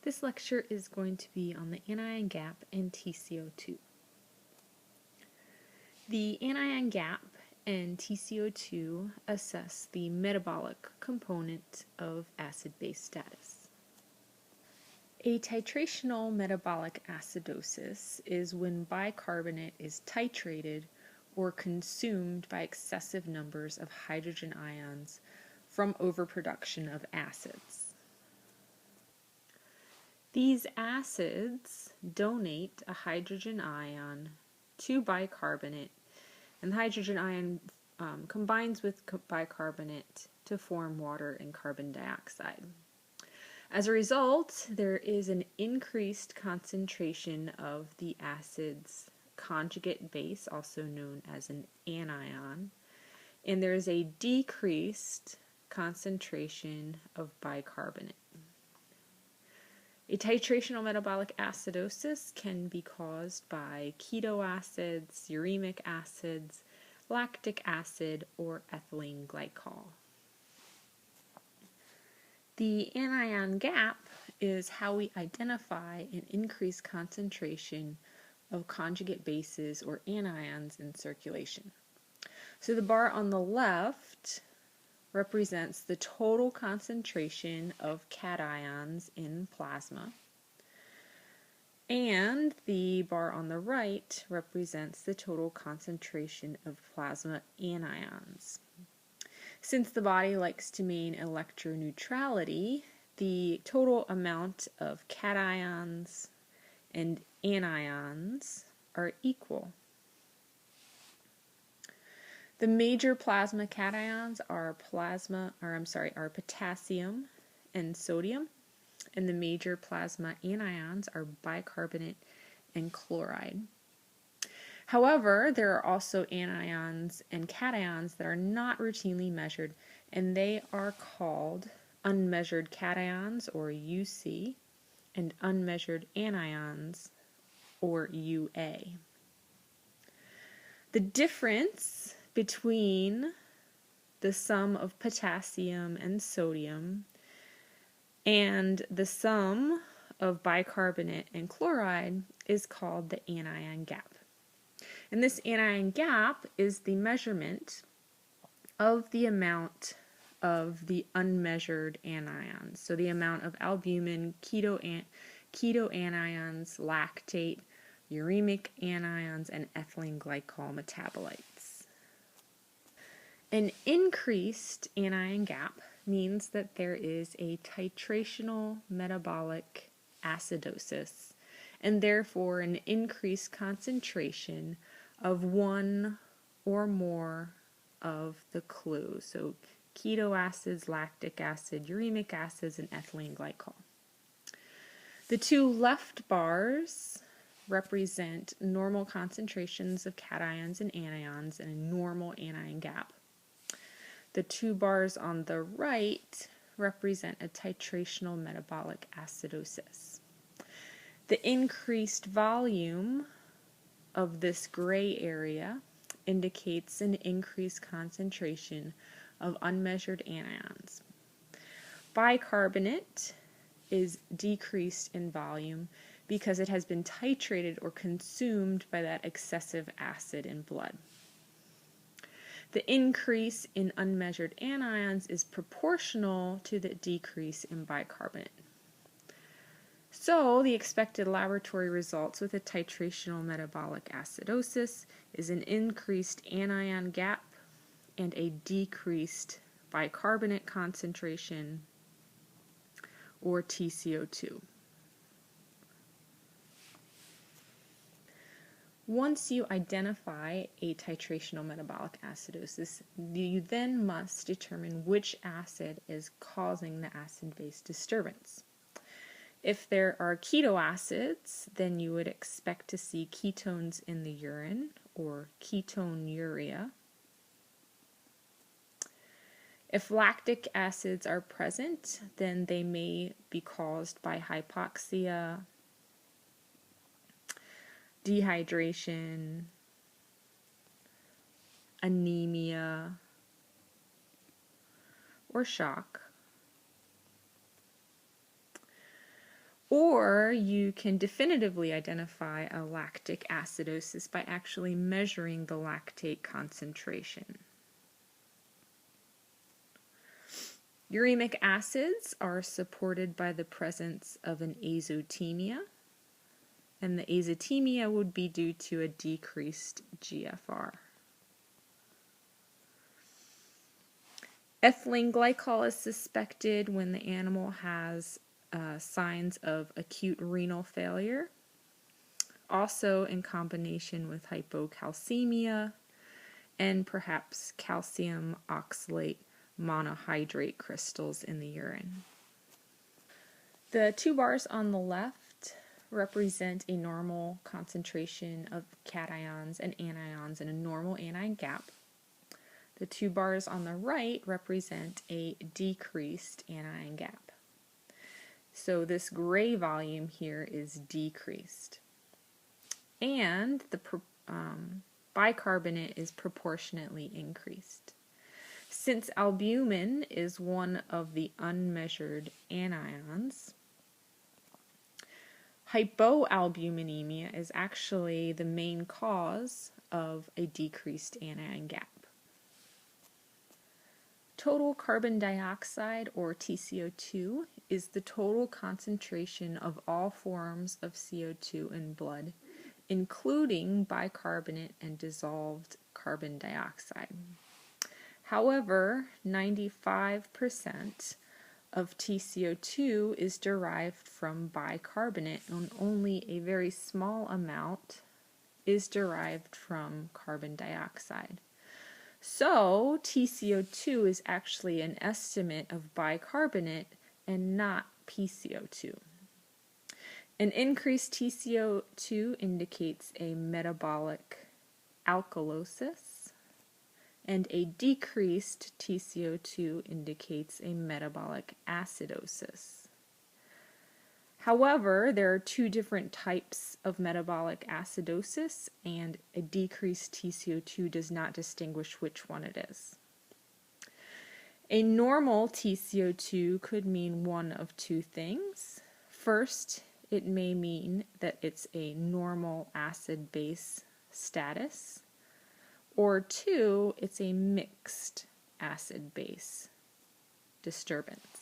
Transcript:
This lecture is going to be on the anion gap and TCO2. The anion gap and TCO2 assess the metabolic component of acid-base status. A titrational metabolic acidosis is when bicarbonate is titrated or consumed by excessive numbers of hydrogen ions from overproduction of acids. These acids donate a hydrogen ion to bicarbonate, and the hydrogen ion combines with bicarbonate to form water and carbon dioxide. As a result, there is an increased concentration of the acid's conjugate base, also known as an anion, and there is a decreased concentration of bicarbonate. A titrational metabolic acidosis can be caused by ketoacids, uremic acids, lactic acid, or ethylene glycol. The anion gap is how we identify an increased concentration of conjugate bases or anions in circulation. So the bar on the left represents the total concentration of cations in plasma, and the bar on the right represents the total concentration of plasma anions. Since the body likes to maintain electroneutrality, the total amount of cations and anions are equal. The major plasma cations are potassium and sodium, and the major plasma anions are bicarbonate and chloride. However, there are also anions and cations that are not routinely measured, and they are called unmeasured cations, or UC, and unmeasured anions, or UA. The difference between the sum of potassium and sodium and the sum of bicarbonate and chloride is called the anion gap. And this anion gap is the measurement of the amount of the unmeasured anions. So the amount of albumin, keto anions, lactate, uremic anions, and ethylene glycol metabolites. An increased anion gap means that there is a titrational metabolic acidosis, and therefore an increased concentration of one or more of the clues. So ketoacids, lactic acid, uremic acids, and ethylene glycol. The two left bars represent normal concentrations of cations and anions and a normal anion gap. The two bars on the right represent a titrational metabolic acidosis. The increased volume of this gray area indicates an increased concentration of unmeasured anions. Bicarbonate is decreased in volume because it has been titrated or consumed by that excessive acid in blood. The increase in unmeasured anions is proportional to the decrease in bicarbonate. So, the expected laboratory results with a titrational metabolic acidosis is an increased anion gap and a decreased bicarbonate concentration, or TCO2. Once you identify a titrational metabolic acidosis, you then must determine which acid is causing the acid-base disturbance. If there are ketoacids, then you would expect to see ketones in the urine, or ketonuria. If lactic acids are present, then they may be caused by hypoxia, dehydration, anemia, or shock. Or you can definitively identify a lactic acidosis by actually measuring the lactate concentration. Uremic acids are supported by the presence of an azotemia, and the azotemia would be due to a decreased GFR. Ethylene glycol is suspected when the animal has signs of acute renal failure, also in combination with hypocalcemia and perhaps calcium oxalate monohydrate crystals in the urine. The two bars on the left represent a normal concentration of cations and anions in a normal anion gap. The two bars on the right represent a decreased anion gap. So this gray volume here is decreased. And the bicarbonate is proportionately increased. Since albumin is one of the unmeasured anions, hypoalbuminemia is actually the main cause of a decreased anion gap. Total carbon dioxide, or TCO2, is the total concentration of all forms of CO2 in blood, including bicarbonate and dissolved carbon dioxide. However, 95% of TCO2 is derived from bicarbonate, and only a very small amount is derived from carbon dioxide. So, TCO2 is actually an estimate of bicarbonate and not PCO2. An increased TCO2 indicates a metabolic alkalosis, and a decreased TCO2 indicates a metabolic acidosis. However, there are two different types of metabolic acidosis, and a decreased TCO2 does not distinguish which one it is. A normal TCO2 could mean one of two things. First, it may mean that it's a normal acid-base status, or two, it's a mixed acid-base disturbance.